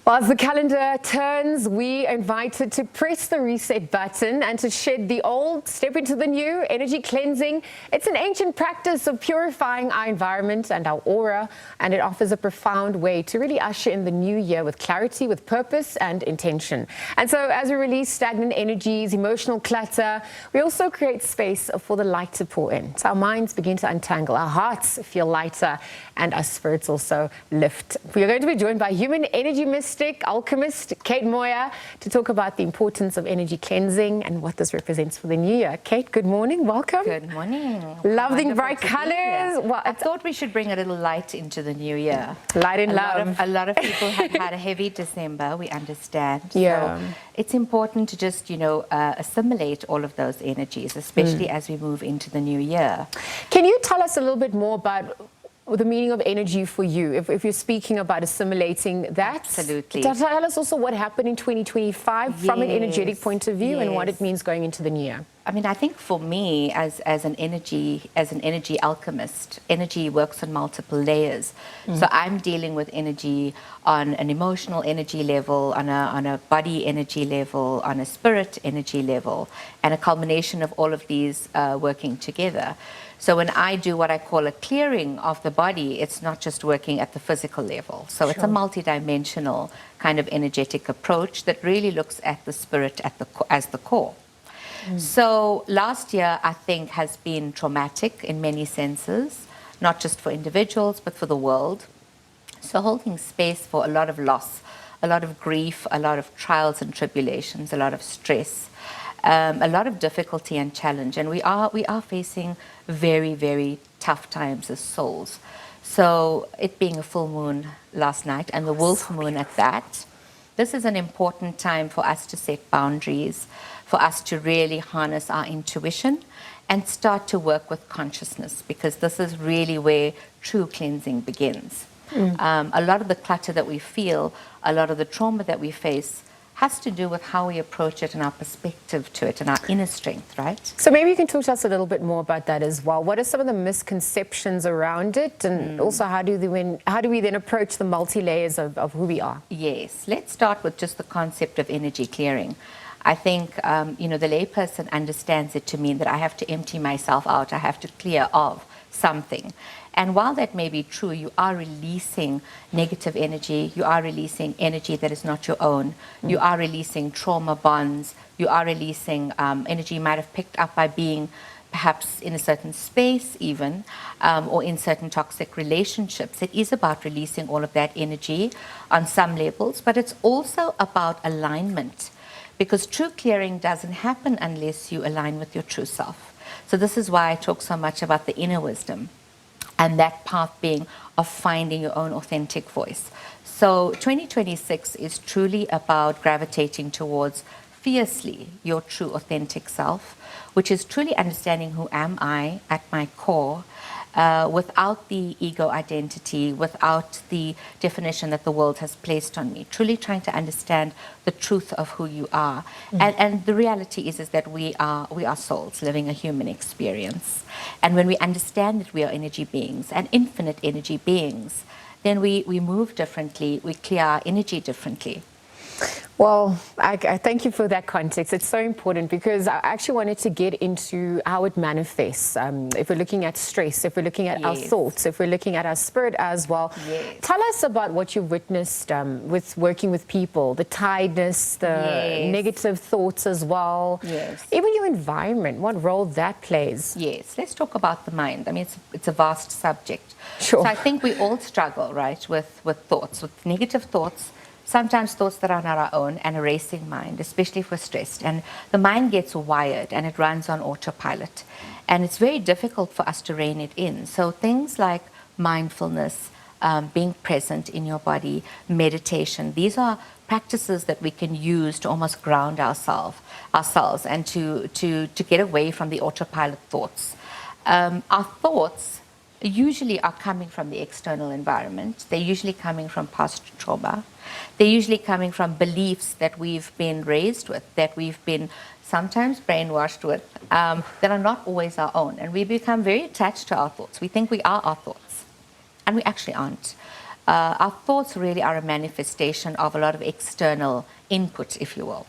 Well, as the calendar turns, we are invited to press the reset button and to shed the old, step into the new. Energy cleansing, it's an ancient practice of purifying our environment and our aura, and it offers a profound way to really usher in the new year with clarity, with purpose and intention. And so as we release stagnant energies, emotional clutter, we also create space for the light to pour in. So our minds begin to untangle, our hearts feel lighter, and our spirits also lift. We are going to be joined by human energy mystic, alchemist, Kate Moia, to talk about the importance of energy cleansing and what this represents for the new year. Kate, good morning, welcome. Good morning. Loving bright colors. Well, I thought we should bring a little light into the new year. Light and love. A lot of people have had a heavy December, we understand. Yeah. So it's important to just, assimilate all of those energies, especially as we move into the new year. Can you tell us a little bit more about the meaning of energy for you, if you're speaking about assimilating that? Absolutely. Tell us also what happened in 2025 from an energetic point of view and what it means going into the new year. I mean, I think for me, as an energy alchemist, energy works on multiple layers. So I'm dealing with energy on an emotional energy level, on a body energy level, on a spirit energy level, and a culmination of all of these working together. So when I do what I call a clearing of the body, it's not just working at the physical level. So it's a multidimensional kind of energetic approach that really looks at the spirit as the core. So last year, I think, has been traumatic in many senses, not just for individuals, but for the world. So holding space for a lot of loss, a lot of grief, a lot of trials and tribulations, a lot of stress, a lot of difficulty and challenge. And we are facing very, very tough times as souls. So it being a full moon last night and the wolf moon at that, this is an important time for us to set boundaries, for us to really harness our intuition and start to work with consciousness, because this is really where true cleansing begins. A lot of the clutter that we feel, a lot of the trauma that we face has to do with how we approach it and our perspective to it and our inner strength, right? So maybe you can talk to us a little bit more about that as well. What are some of the misconceptions around it, and also how do we then approach the multi-layers of who we are? Yes, let's start with just the concept of energy clearing. I think, the layperson understands it to mean that I have to empty myself out, I have to clear of something. And while that may be true, you are releasing negative energy, you are releasing energy that is not your own, you are releasing trauma bonds, you are releasing energy you might have picked up by being perhaps in a certain space even, or in certain toxic relationships. It is about releasing all of that energy on some levels, but it's also about alignment, because true clearing doesn't happen unless you align with your true self. So this is why I talk so much about the inner wisdom, and that path being of finding your own authentic voice. So 2026 is truly about gravitating towards fiercely your true authentic self, which is truly understanding who am I at my core, without the ego identity, without the definition that the world has placed on me, truly trying to understand the truth of who you are. And the reality is that we are souls living a human experience. And when we understand that we are energy beings and infinite energy beings, then we move differently, we clear our energy differently. Well, I thank you for that context. It's so important, because I actually wanted to get into how it manifests. If we're looking at stress, if we're looking at our thoughts, if we're looking at our spirit as well. Tell us about what you've witnessed with working with people, the tiredness, the negative thoughts as well. Even your environment, what role that plays. Yes, let's talk about the mind. I mean, it's a vast subject. Sure. So I think we all struggle, right, with thoughts, with negative thoughts, sometimes thoughts that are not our own, and a racing mind, especially if we're stressed. And the mind gets wired and it runs on autopilot. And it's very difficult for us to rein it in. So things like mindfulness, being present in your body, meditation, these are practices that we can use to almost ground ourselves and to get away from the autopilot thoughts. Our thoughts usually are coming from the external environment. They're usually coming from past trauma. They're usually coming from beliefs that we've been raised with, that we've been sometimes brainwashed with, that are not always our own. And we become very attached to our thoughts. We think we are our thoughts, and we actually aren't. our thoughts really are a manifestation of a lot of external input, if you will.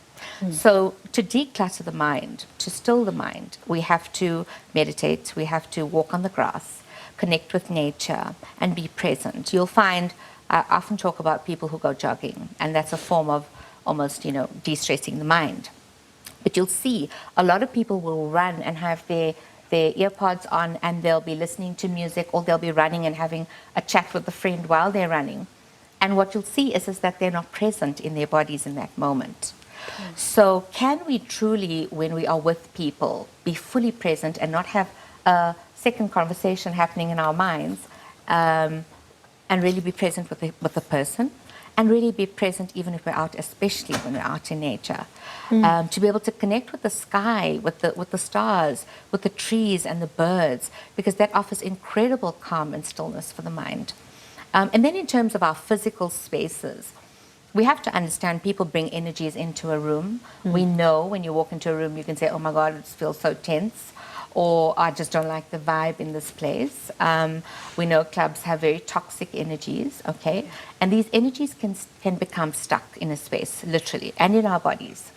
So to declutter the mind, to still the mind, we have to meditate, we have to walk on the grass, connect with nature, and be present. You'll find, I often talk about people who go jogging, and that's a form of almost, de-stressing the mind. But you'll see a lot of people will run and have their earpods on, and they'll be listening to music, or they'll be running and having a chat with a friend while they're running. And what you'll see is that they're not present in their bodies in that moment. So can we truly, when we are with people, be fully present and not have a second conversation happening in our minds, and really be present with the person, and really be present even if we're out, especially when we're out in nature. To be able to connect with the sky, with the stars, with the trees and the birds, because that offers incredible calm and stillness for the mind. And then in terms of our physical spaces, we have to understand people bring energies into a room. We know when you walk into a room, you can say, oh my God, it feels so tense, or I just don't like the vibe in this place. We know clubs have very toxic energies, okay? And these energies can become stuck in a space, literally, and in our bodies.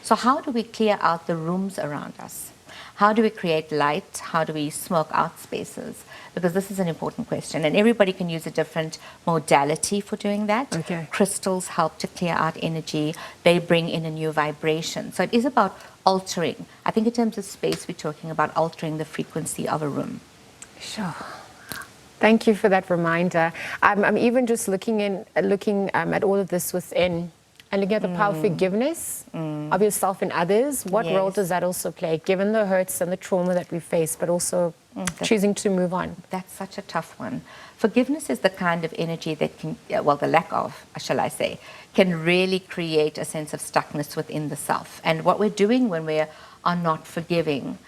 So how do we clear out the rooms around us? How do we create light? How do we smoke out spaces? Because this is an important question, and everybody can use a different modality for doing that. Okay. Crystals help to clear out energy. They bring in a new vibration. So it is about altering. I think in terms of space, we're talking about altering the frequency of a room. Sure. Thank you for that reminder. I'm even just looking at all of this within, and looking at the power of forgiveness of yourself and others. What role does that also play, given the hurts and the trauma that we face, but also choosing to move on? That's such a tough one. Forgiveness is the kind of energy that can, well, the lack of, shall I say, can really create a sense of stuckness within the self. And what we're doing when we are not forgiving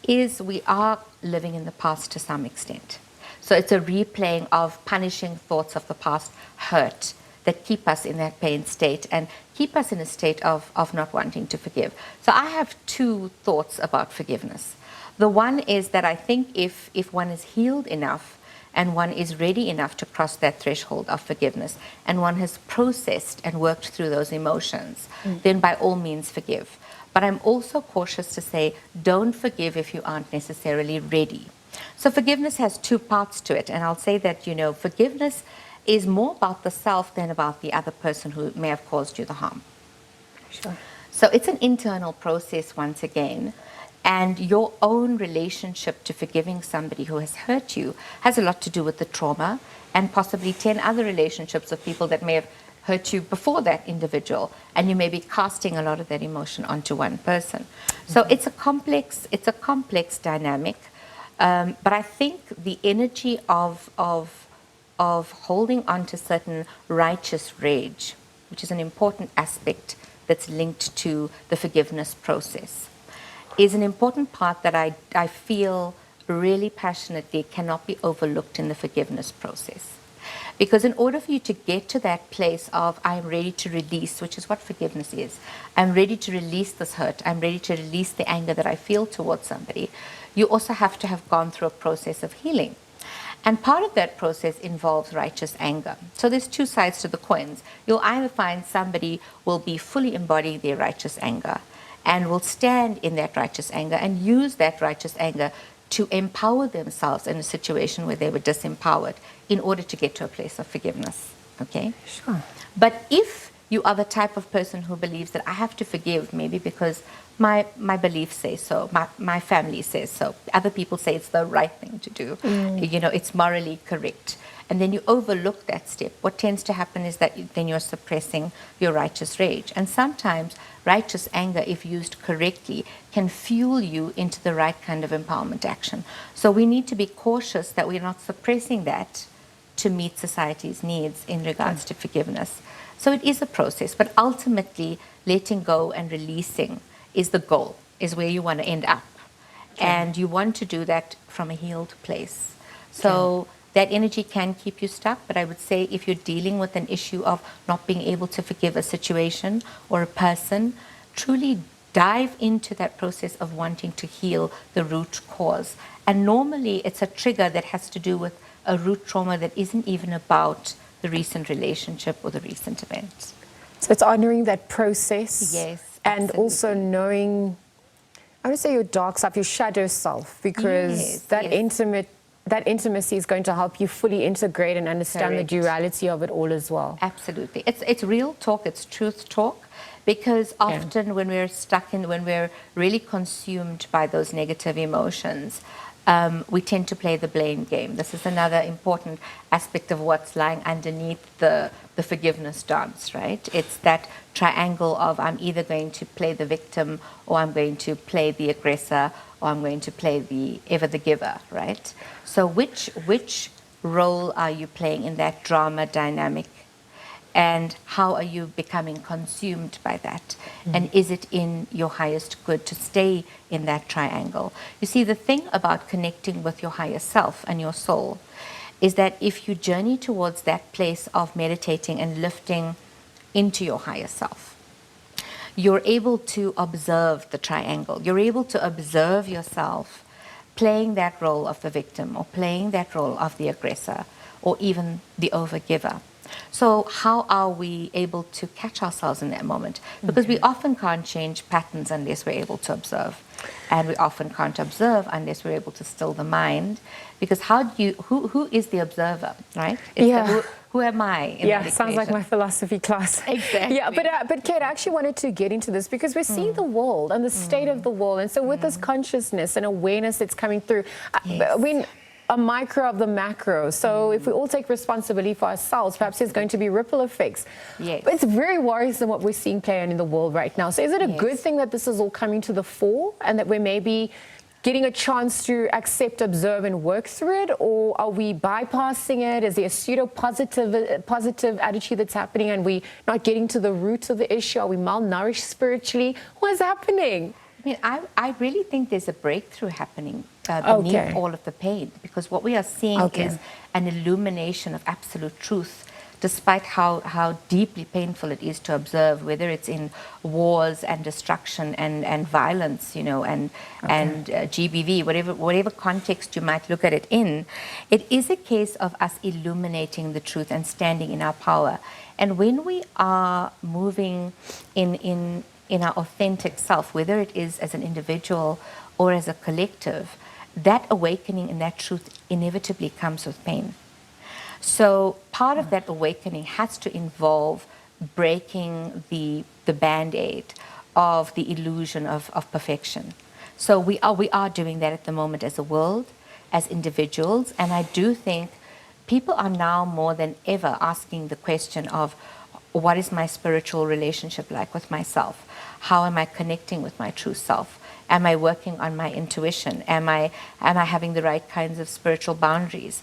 is we are living in the past to some extent. So it's a replaying of punishing thoughts of the past hurt that keep us in that pain state and keep us in a state of not wanting to forgive. So I have two thoughts about forgiveness. The one is that I think if one is healed enough and one is ready enough to cross that threshold of forgiveness, and one has processed and worked through those emotions, then by all means forgive. But I'm also cautious to say, don't forgive if you aren't necessarily ready. So forgiveness has two parts to it, and I'll say that, forgiveness is more about the self than about the other person who may have caused you the harm. Sure. So it's an internal process once again, and your own relationship to forgiving somebody who has hurt you has a lot to do with the trauma, and possibly 10 other relationships of people that may have hurt you before that individual, and you may be casting a lot of that emotion onto one person. So it's a complex dynamic, but I think the energy of holding on to certain righteous rage, which is an important aspect that's linked to the forgiveness process, is an important part that I feel really passionately cannot be overlooked in the forgiveness process. Because in order for you to get to that place of I'm ready to release, which is what forgiveness is, I'm ready to release this hurt, I'm ready to release the anger that I feel towards somebody, you also have to have gone through a process of healing. And part of that process involves righteous anger. So there's two sides to the coins. You'll either find somebody will be fully embodying their righteous anger and will stand in that righteous anger and use that righteous anger to empower themselves in a situation where they were disempowered in order to get to a place of forgiveness. Okay? Sure. But if you are the type of person who believes that I have to forgive, maybe because my beliefs say so, my family says so, other people say it's the right thing to do, it's morally correct, and then you overlook that step, what tends to happen is that then you're suppressing your righteous rage. And sometimes righteous anger, if used correctly, can fuel you into the right kind of empowerment action. So we need to be cautious that we're not suppressing that to meet society's needs in regards to forgiveness. So it is a process, but ultimately letting go and releasing is the goal, is where you want to end up. And you want to do that from a healed place. So that energy can keep you stuck, but I would say if you're dealing with an issue of not being able to forgive a situation or a person, truly dive into that process of wanting to heal the root cause. And normally it's a trigger that has to do with a root trauma that isn't even about the recent relationship or the recent event. So it's honoring that process. Yes, And absolutely. also knowing, I would say, your dark self, your shadow self, because Yes, that yes. that intimacy is going to help you fully integrate and understand Correct. the duality of it all as well. Absolutely. It's real talk, it's truth talk, because often when we're when we're really consumed by those negative emotions, we tend to play the blame game. This is another important aspect of what's lying underneath the forgiveness dance, right? It's that triangle of I'm either going to play the victim, or I'm going to play the aggressor, or I'm going to play the ever the giver, right? So which role are you playing in that drama dynamic? And how are you becoming consumed by that? And is it in your highest good to stay in that triangle? You see, the thing about connecting with your higher self and your soul is that if you journey towards that place of meditating and lifting into your higher self, you're able to observe the triangle. You're able to observe yourself playing that role of the victim, or playing that role of the aggressor, or even the overgiver. So how are we able to catch ourselves in that moment? Because we often can't change patterns unless we're able to observe. And we often can't observe unless we're able to still the mind. Because how do you, who is the observer, right? It's Yeah. who am I in Yeah, that sounds like equation? my philosophy class. Exactly. Yeah, but Kate, I actually wanted to get into this because we're seeing the world and the state of the world. And so with this consciousness and awareness that's coming through, Yes. I mean, a micro of the macro. So if we all take responsibility for ourselves, perhaps there's going to be ripple effects. Yes. But it's very worrisome what we're seeing play out in the world right now. So is it a good Yes. thing that this is all coming to the fore and that we're maybe getting a chance to accept, observe, and work through it? Or are we bypassing it? Is there a pseudo-positive attitude that's happening and we not getting to the root of the issue? Are we malnourished spiritually? What's happening? I mean, I really think there's a breakthrough happening beneath Okay. all of the pain, because what we are seeing Okay. is an illumination of absolute truth, despite how deeply painful it is to observe, whether it's in wars and destruction and violence, you know, and GBV, whatever context you might look at it in. It is a case of us illuminating the truth and standing in our power. And when we are moving in our authentic self, whether it is as an individual or as a collective, that awakening in that truth inevitably comes with pain. So part of that awakening has to involve breaking the band-aid of the illusion of perfection. So we are doing that at the moment as a world, as individuals, and I do think people are now more than ever asking the question of, what is my spiritual relationship like with myself? How am I connecting with my true self? Am I working on my intuition? Am I having the right kinds of spiritual boundaries?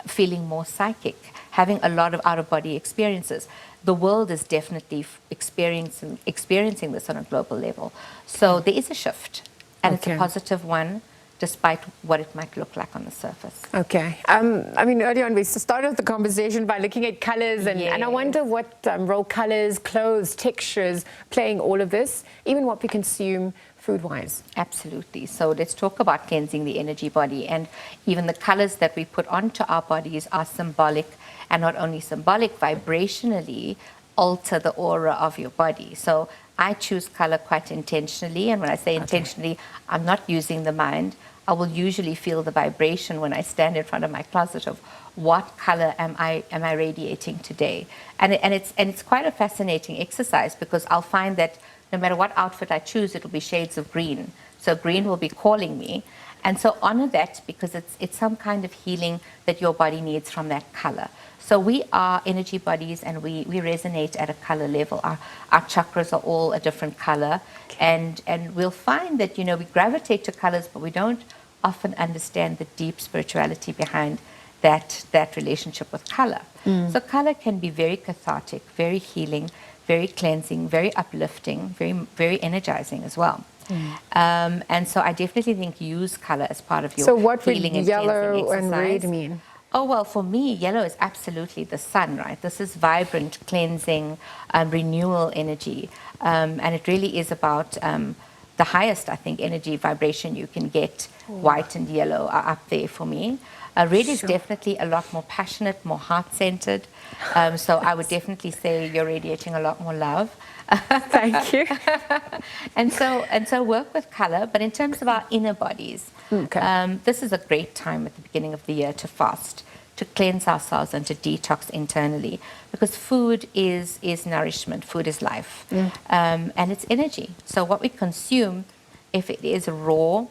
Feeling more psychic, having a lot of out-of-body experiences. The world is definitely experiencing this on a global level. So there is a shift, and it's a positive one, despite what it might look like on the surface. Okay. I mean, earlier on, we started the conversation by looking at colors, and I wonder what role colors, clothes, textures, playing all of this, even what we consume food-wise. Absolutely. So let's talk about cleansing the energy body. And even the colors that we put onto our bodies are symbolic, and not only symbolic, vibrationally alter the aura of your body. So I choose color quite intentionally. And when I say intentionally, I'm not using the mind. I will usually feel the vibration when I stand in front of my closet of what color am I radiating today. And it's quite a fascinating exercise, because I'll find that no matter what outfit I choose, it'll be shades of green. So green will be calling me. And so honor that, because it's some kind of healing that your body needs from that color. So we are energy bodies, and we resonate at a color level. Our chakras are all a different color. And we'll find that, you know, we gravitate to colors, but we don't often understand the deep spirituality behind that relationship with color. So color can be very cathartic, very healing, very cleansing, very uplifting, very, very energizing as well. And so I definitely think use color as part of your So what would healing and yellow cleansing and exercise. red mean? Oh, well, for me, yellow is absolutely the sun, right? This is vibrant, cleansing, renewal energy. And it really is about the highest, I think, energy vibration you can get. White and yellow are up there for me. Red is definitely a lot more passionate, more heart-centered. So I would definitely say you're radiating a lot more love. Thank you. and so work with color, but in terms of our inner bodies, this is a great time at the beginning of the year to fast, to cleanse ourselves and to detox internally, because food is nourishment, food is life, and it's energy. So what we consume, if it is raw,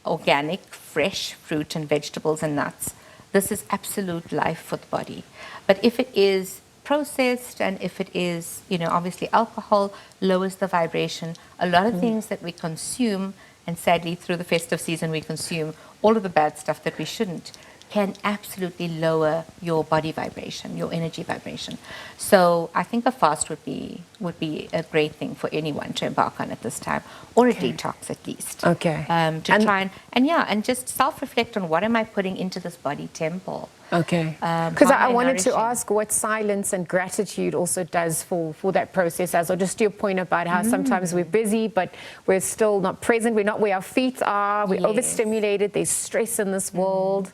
organic, fresh fruit and vegetables and nuts, this is absolute life for the body. But if it is processed, and if it is, obviously alcohol lowers the vibration. A lot of things that we consume, and sadly through the festive season we consume all of the bad stuff that we shouldn't, can absolutely lower your body vibration, your energy vibration. So I think a fast would be a great thing for anyone to embark on at this time, or a detox at least. Okay. To try and just self-reflect on, what am I putting into this body temple? Okay. Because I wanted to ask what silence and gratitude also does for that process as well. Just to your point about how sometimes we're busy, but we're still not present. We're not where our feet are. We're overstimulated. There's stress in this world.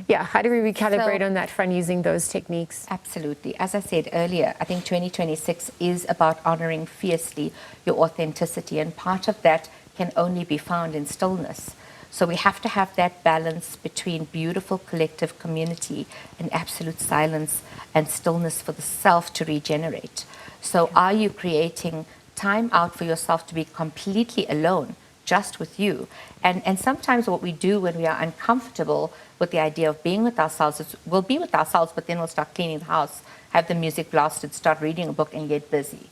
Yeah. How do we recalibrate on that front using those techniques? Absolutely. As I said earlier, I think 2026 is about honoring fiercely your authenticity, and part of that can only be found in stillness. So we have to have that balance between beautiful collective community and absolute silence and stillness for the self to regenerate. So are you creating time out for yourself to be completely alone, just with you? And sometimes what we do when we are uncomfortable with the idea of being with ourselves is we'll be with ourselves, but then we'll start cleaning the house, have the music blasted, start reading a book, and get busy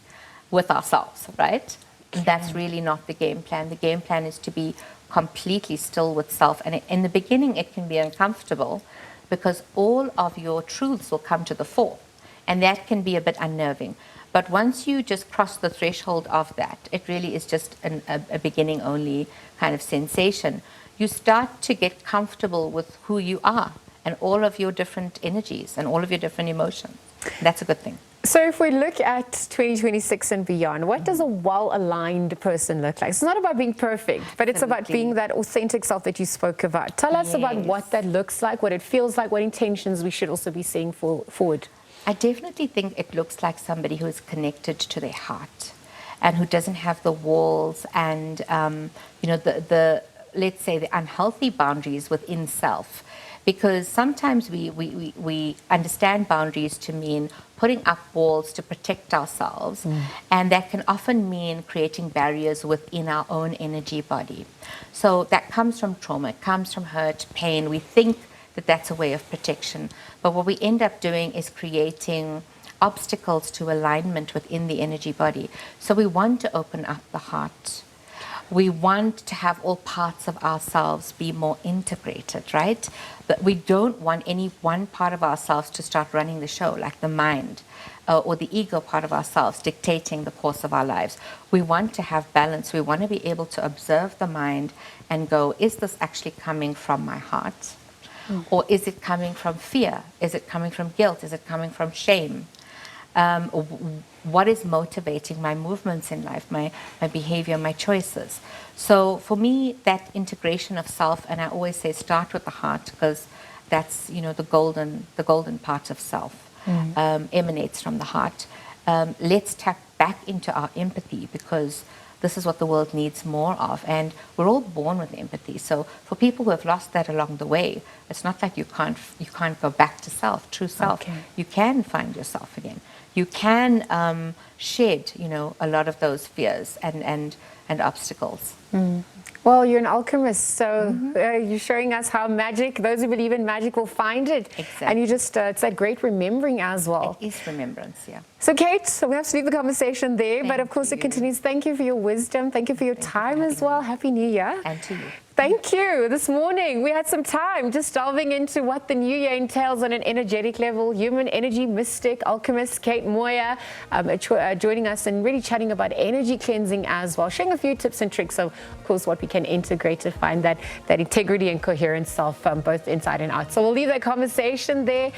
with ourselves, right? That's really not the game plan. The game plan is to be completely still with self. And in the beginning, it can be uncomfortable because all of your truths will come to the fore. And that can be a bit unnerving. But once you just cross the threshold of that, it really is just a beginning only kind of sensation. You start to get comfortable with who you are and all of your different energies and all of your different emotions. That's a good thing. So if we look at 2026 and beyond, what does a well-aligned person look like? It's not about being perfect, but it's about being that authentic self that you spoke about. Tell us about what that looks like, what it feels like, what intentions we should also be seeing forward. I definitely think it looks like somebody who is connected to their heart and who doesn't have the walls and, the let's say, the unhealthy boundaries within self. Because sometimes we understand boundaries to mean putting up walls to protect ourselves, and that can often mean creating barriers within our own energy body. So that comes from trauma, it comes from hurt, pain. We think that that's a way of protection, but what we end up doing is creating obstacles to alignment within the energy body. So we want to open up the heart. We want to have all parts of ourselves be more integrated, right? But we don't want any one part of ourselves to start running the show, like the mind or the ego part of ourselves dictating the course of our lives. We want to have balance. We want to be able to observe the mind and go, is this actually coming from my heart? Or is it coming from fear? Is it coming from guilt? Is it coming from shame? What is motivating my movements in life, my behavior, my choices? So for me, that integration of self, and I always say start with the heart, because that's the golden part of self emanates from the heart. Let's tap back into our empathy, because this is what the world needs more of, and we're all born with empathy. So for people who have lost that along the way, it's not like you can't go back to self, true self. Okay. You can find yourself again. You can shed, a lot of those fears and obstacles. Well, you're an alchemist, so you're showing us how magic, those who believe in magic will find it. Exactly. And you just, it's that great remembering as well. It is remembrance, yeah. So Kate, we have to leave the conversation there, but of course you. it continues. Thank you for your wisdom. Thank you for your time as well. Happy New Year. And to you. Thank you. This morning we had some time just delving into what the new year entails on an energetic level. Human energy mystic, alchemist Kate Moia joining us and really chatting about energy cleansing as well, sharing a few tips and tricks of course what we can integrate to find that integrity and coherent self both inside and out. So we'll leave that conversation there.